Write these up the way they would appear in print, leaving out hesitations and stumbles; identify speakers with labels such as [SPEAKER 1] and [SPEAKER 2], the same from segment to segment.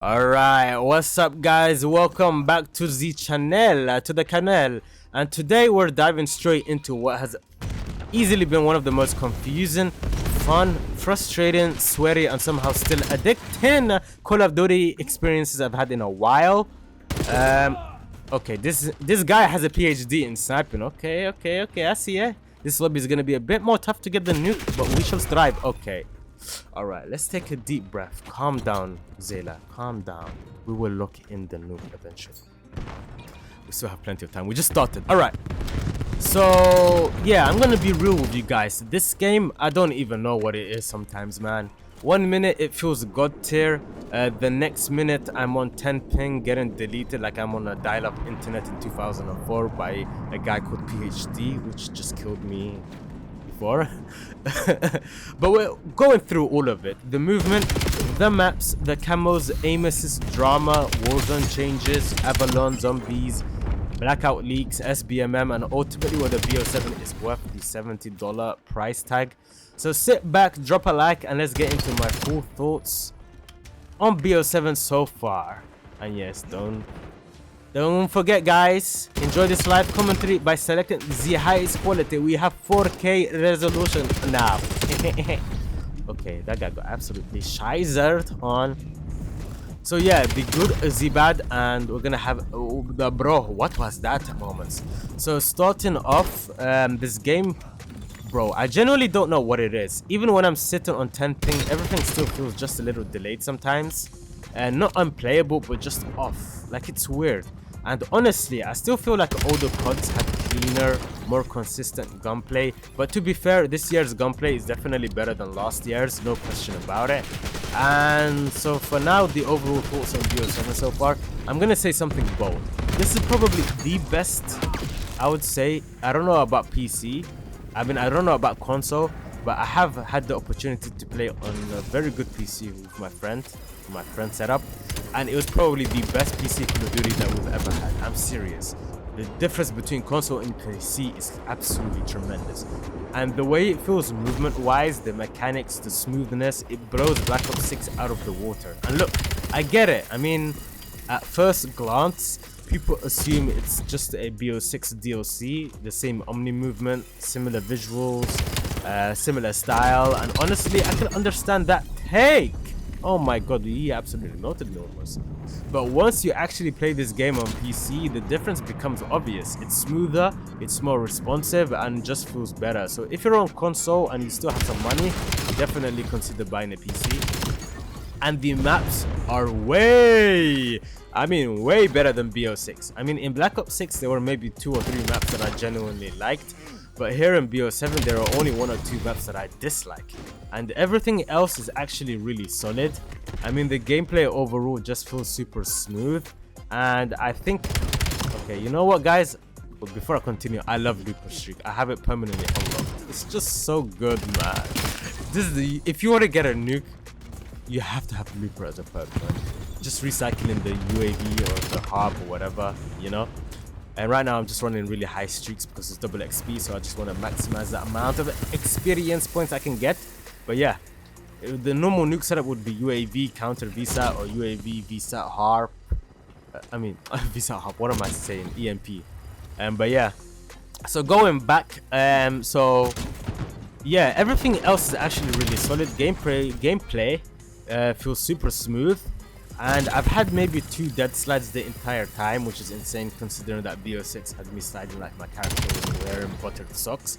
[SPEAKER 1] Alright, what's up guys? Welcome back to the channel, and today we're diving straight into what has easily been one of the most confusing, fun, frustrating, sweaty, and somehow still addicting Call of Duty experiences I've had in a while. Okay, this guy has a PhD in sniping. Okay, I see it. This lobby is gonna be a bit more tough to get the nuke, but we shall strive. Okay. Alright, let's take a deep breath. Calm down, Zayla. Calm down. We will look in the nuke eventually. We still have plenty of time. We just started. Alright. So, yeah, I'm gonna be real with you guys. This game, I don't even know what it is sometimes, man. 1 minute it feels god tier. The next minute I'm on 10 ping getting deleted like I'm on a dial-up internet in 2004 by a guy called PhD, which just killed me before. But we're going through all of it. The movement, the maps, the camos, aim assist, drama, warzone changes, Avalon, zombies, blackout leaks, SBMM, and ultimately whether BO7 is worth the $70 price tag. So sit back, drop a like, and let's get into my full thoughts on BO7 so far. And yes, don't forget guys, enjoy this live commentary by selecting the highest quality. We have 4K resolution now. Okay, that guy got absolutely shizered on. So yeah, the good, the bad, and we're gonna have the bro. What was that moments? So starting off this game, bro, I genuinely don't know what it is. Even when I'm sitting on 10 ping, everything still feels just a little delayed sometimes. And not unplayable, but just off. Like, it's weird. And honestly, I still feel like older CODs had cleaner, more consistent gunplay. But to be fair, this year's gunplay is definitely better than last year's, no question about it. And so for now, the overall thoughts on BO7 so far, I'm gonna say something bold. This is probably the best, I would say. I don't know about PC. I mean, I don't know about console, but I have had the opportunity to play on a very good PC with my friend setup, and it was probably the best PC Call of Duty that we've ever had. I'm serious. The difference between console and PC is absolutely tremendous, and the way it feels movement-wise, the mechanics, the smoothness, it blows Black Ops 6 out of the water. And look, I get it. I mean, at first glance, people assume it's just a BO6 DLC, the same Omni movement, similar visuals, similar style, and honestly, I can understand that take. Oh my god, he absolutely melted me almost. But once you actually play this game on PC, the difference becomes obvious. It's smoother, it's more responsive, and just feels better. So if you're on console and you still have some money, definitely consider buying a PC. And the maps are way better than BO6. I mean, in Black Ops 6 there were maybe 2 or 3 maps that I genuinely liked, but here in BO7 there are only 1 or 2 maps that I dislike, and everything else is actually really solid. I mean, the gameplay overall just feels super smooth, and I think, okay, you know what guys, but before I continue, I love Looper Streak. I have it permanently unlocked. It's just so good, man. This is the, if you want to get a nuke, you have to have Looper as a perk, man. Just recycling the UAV or the hub or whatever, you know. And right now I'm just running really high streaks because it's double XP, so I just want to maximize the amount of experience points I can get. But yeah, the normal nuke setup would be UAV counter VSAT or UAV VSAT harp. VSAT harp. What am I saying? EMP. But yeah. So going back, so yeah, everything else is actually really solid. Gameplay feels super smooth. And I've had maybe 2 dead slides the entire time, which is insane considering that BO6 had me sliding like my character was wearing buttered socks.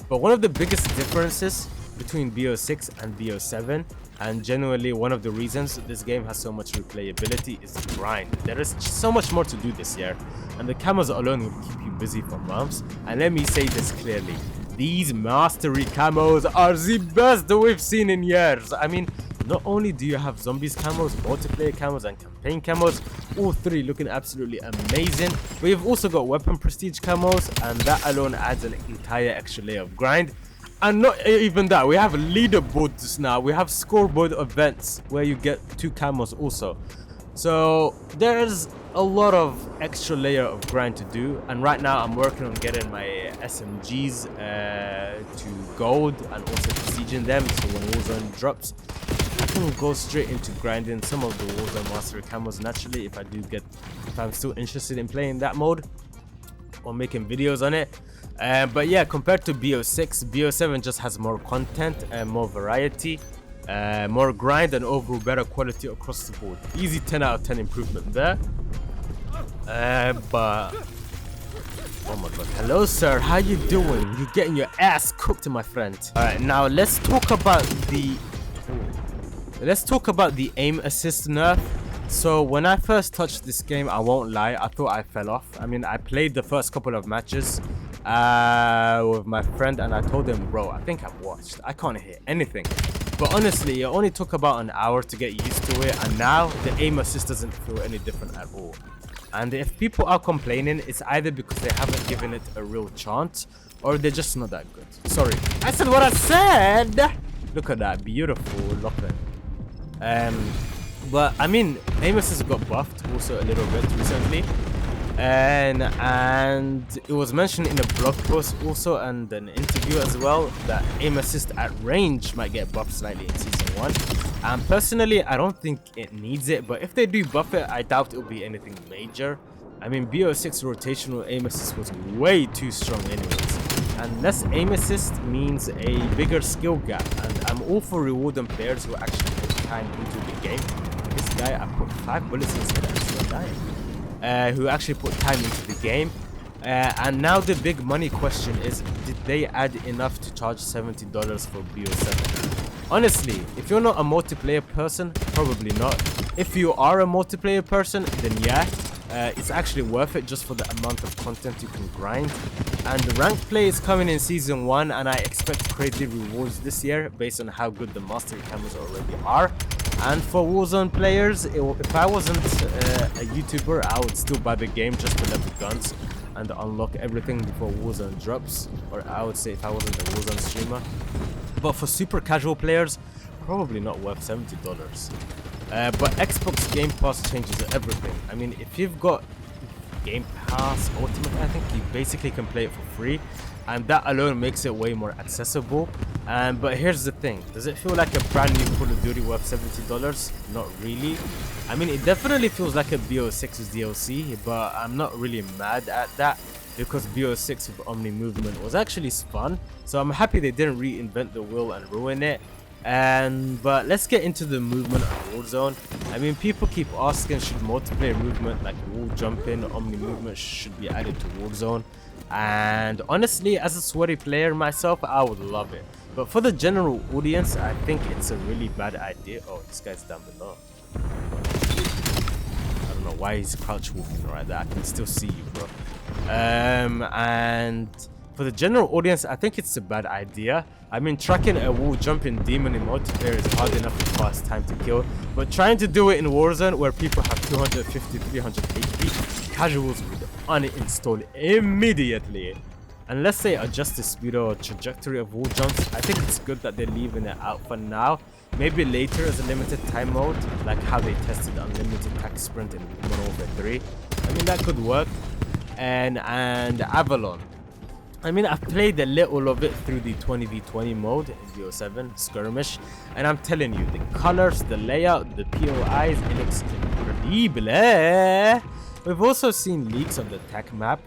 [SPEAKER 1] But one of the biggest differences between BO6 and BO7, and genuinely one of the reasons this game has so much replayability, is the grind. There is so much more to do this year, and the camos alone will keep you busy for months. And let me say this clearly, these mastery camos are the best that we've seen in years. I mean, not only do you have zombies camos, multiplayer camos, and campaign camos, all 3 looking absolutely amazing, but you've also got weapon prestige camos, and that alone adds an entire extra layer of grind. And not even that, we have leaderboards now, we have scoreboard events where you get 2 camos also. So there's a lot of extra layer of grind to do, and right now I'm working on getting my SMGs to gold and also besieging them, so when Warzone drops, I can go straight into grinding some of the Warzone Mastery camos naturally if I'm still interested in playing that mode or making videos on it. But yeah, compared to BO6, BO7 just has more content and more variety, more grind, and overall better quality across the board. Easy 10 out of 10 improvement there. But oh my god, hello sir, how you doing? You're getting your ass cooked, my friend. Alright, now let's talk about the aim assist nerf. So when I first touched this game, I won't lie, I thought I fell off. I mean, I played the first couple of matches with my friend, and I told him, bro, I think I've watched, I can't hit anything. But honestly, it only took about an hour to get used to it, and now the aim assist doesn't feel any different at all. And if people are complaining, it's either because they haven't given it a real chance, or they're just not that good. Sorry, I said what I said. Look at that beautiful locker. But I mean, aim assist got buffed also a little bit recently, and it was mentioned in a blog post also and an interview as well that aim assist at range might get buffed slightly in season 1. And personally, I don't think it needs it, but if they do buff it, I doubt it'll be anything major. I mean, BO6 rotational aim assist was way too strong anyways, and less aim assist means a bigger skill gap, and I'm all for rewarding players who actually put time into the game. This guy, I put 5 bullets in his head and still dying. Who actually put time into the game. And now the big money question is, did they add enough to charge $70 for BO7? Honestly, if you're not a multiplayer person, probably not. If you are a multiplayer person, then yeah, it's actually worth it just for the amount of content you can grind. And the ranked play is coming in season 1, and I expect crazy rewards this year based on how good the mastery camos already are. And for Warzone players, if I wasn't a YouTuber, I would still buy the game just to level guns and unlock everything before Warzone drops. Or I would say if I wasn't a Warzone streamer. But for super casual players, probably not worth $70. But Xbox Game Pass changes everything. I mean, if you've got Game Pass Ultimate, I think you basically can play it for free, and that alone makes it way more accessible. But here's the thing, does it feel like a brand new Call of Duty worth $70? Not really. I mean, it definitely feels like a BO6's DLC, but I'm not really mad at that because BO6 with Omni movement was actually fun, so I'm happy they didn't reinvent the wheel and ruin it. But let's get into the movement of Warzone. I mean, people keep asking, should multiplayer movement like wall jumping, Omni movement should be added to Warzone? And honestly, as a sweaty player myself, I would love it. But for the general audience, I think it's a really bad idea. Oh, this guy's down below. I don't know why he's crouch walking right there. I can still see you, bro. And for the general audience, I think it's a bad idea. I mean, tracking a wall jumping demon in multiplayer is hard enough to pass time to kill, but trying to do it in Warzone where people have 250, 300 HP, casuals would uninstall immediately. Unless they adjust the speed or trajectory of wall jumps, I think it's good that they're leaving it out for now. Maybe later as a limited time mode, like how they tested unlimited tac sprint in Modern Warfare 3. I mean, that could work. And Avalon. I mean, I've played a little of it through the 20v20 mode in BO7 skirmish, and I'm telling you, the colors, the layout, the POIs, it looks incredible. We've also seen leaks of the tech map,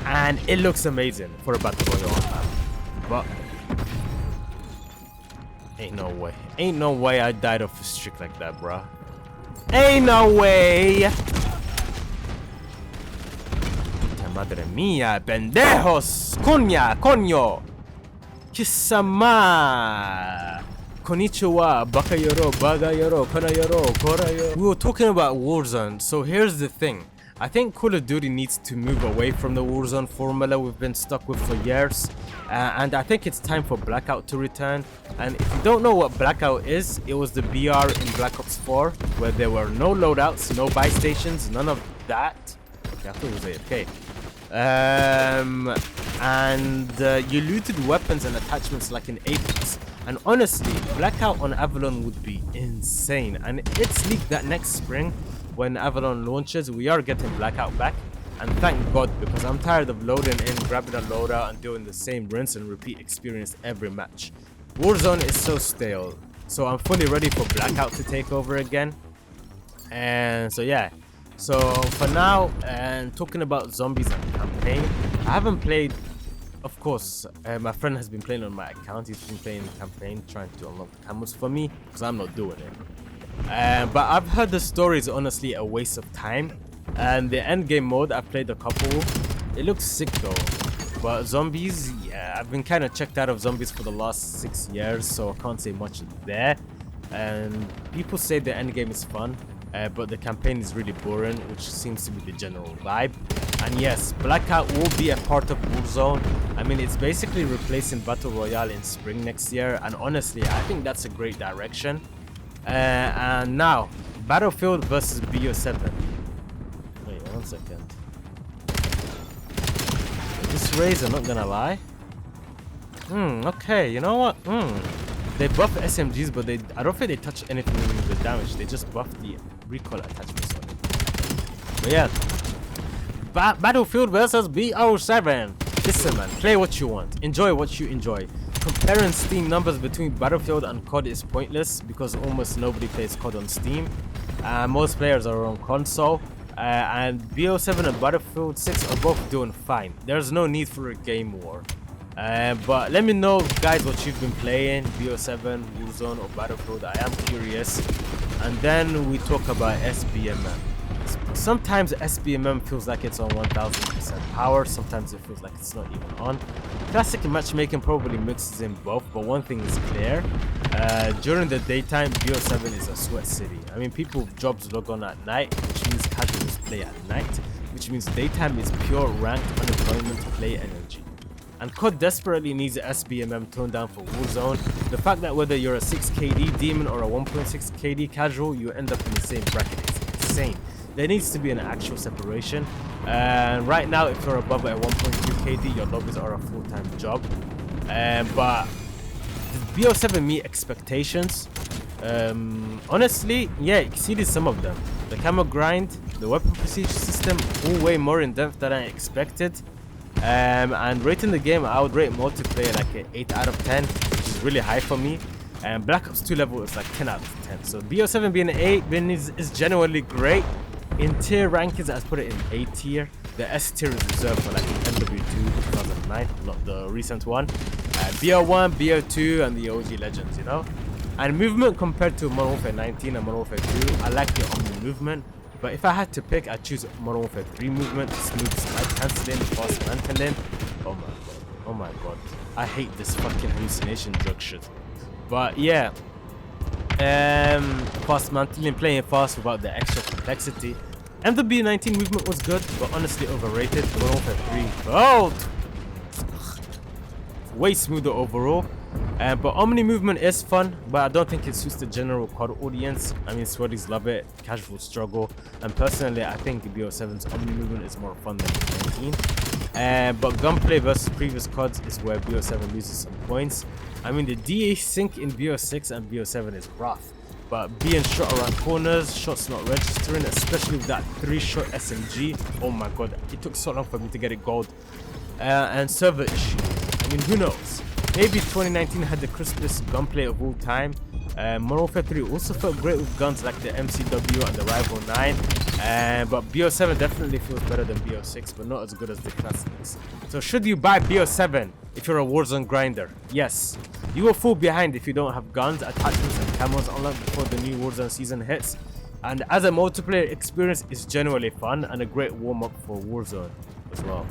[SPEAKER 1] and it looks amazing for a battle royale map. But ain't no way I died off a streak like that, bruh. Ain't no way. Madre mía, pendejos, coño, kisama, konnichiwa, bakayoro, bagayoro, konayoro, korayoro. We were talking about Warzone, so here's the thing. I think Call of Duty needs to move away from the Warzone formula we've been stuck with for years, and I think it's time for Blackout to return. And if you don't know what Blackout is, it was the BR in Black Ops 4, where there were no loadouts, no buy stations, none of that. Okay, I thought it was AFK. You looted weapons and attachments like in Apex, and honestly, Blackout on Avalon would be insane. And it's leaked that next spring when Avalon launches, we are getting Blackout back, and thank God, because I'm tired of loading in, grabbing a loadout and doing the same rinse and repeat experience every match. Warzone is so stale. So I'm fully ready for Blackout to take over again. And so yeah, so for now, and talking about zombies and campaign, I haven't played. Of course, my friend has been playing on my account. He's been playing the campaign, trying to unlock the camos for me, because I'm not doing it. But I've heard the story is honestly a waste of time. And the end game mode, I've played a couple. It looks sick though. But zombies, yeah, I've been kind of checked out of zombies for the last 6 years, so I can't say much there. And people say the end game is fun, but the campaign is really boring, which seems to be the general vibe. And yes, Blackout will be a part of Warzone. I mean, it's basically replacing Battle Royale in spring next year, and honestly, I think that's a great direction. And now, Battlefield versus BO7. Wait, 1 second. This Razor, not gonna lie. Okay, you know what? They buff SMGs, but I don't think they touch anything with the damage. They just buff the recoil attachments on it. But yeah. Battlefield versus BO7. Listen man, play what you want, enjoy what you enjoy. Comparing Steam numbers between Battlefield and COD is pointless because almost nobody plays COD on Steam. Most players are on console. And BO7 and Battlefield 6 are both doing fine. There's no need for a game war. But let me know guys what you've been playing, BO7, Warzone or Battlefield. I am curious. And then we talk about SBMM. Sometimes SBMM feels like it's on 1000% power, sometimes it feels like it's not even on. Classic matchmaking probably mixes in both, but one thing is clear. During the daytime, BO7 is a sweat city. I mean, people jobs log on at night, which means casuals play at night, which means daytime is pure ranked unemployment play energy. And COD desperately needs SBMM toned down for Warzone. The fact that whether you're a 6 KD demon or a 1.6 KD casual, you end up in the same bracket. It's insane. There needs to be an actual separation. And right now, if you're above a 1.2 KD, your lobbies are a full-time job. But did BO7 meet expectations? Honestly, yeah, it exceeded some of them. The camo grind, the weapon procedure system, all way more in depth than I expected. And rating the game, I would rate multiplayer like an 8 out of 10, which is really high for me. And Black Ops 2 level is like 10 out of 10. So BO7 being an 8 is genuinely great. In tier rankings, I'd put it in A tier. The S tier is reserved for like MW2 2009, not the recent one. BO1, BO2, and the OG Legends, you know. And movement compared to Modern Warfare 19 and Modern Warfare 2, I like the Omni movement. But if I had to pick, I'd choose Modern Warfare 3 movement, smooth slide cancelling, fast mantling. Oh my god, oh my god. I hate this fucking hallucination drug shit. But yeah, fast mantling, playing fast without the extra complexity. MW19 movement was good, but honestly overrated. Modern Warfare 3, oh, way smoother overall. But Omni movement is fun, but I don't think it suits the general COD audience. I mean, sweaties love it, casuals struggle, and personally, I think BO7's Omni movement is more fun than 19. But gunplay versus previous CODs is where BO7 loses some points. I mean, the DA sync in BO6 and BO7 is rough, but being shot around corners, shots not registering, especially with that 3-shot SMG, oh my god, it took so long for me to get it gold. And server issues, I mean, who knows? Maybe 2019 had the crispest gunplay of all time. Modern Warfare 3 also felt great with guns like the MCW and the Rival 9. But BO7 definitely feels better than BO6, but not as good as the classics. So should you buy BO7 if you're a Warzone grinder? Yes. You will fall behind if you don't have guns, attachments and camos unlocked before the new Warzone season hits. And as a multiplayer experience, it's genuinely fun and a great warm-up for Warzone as well.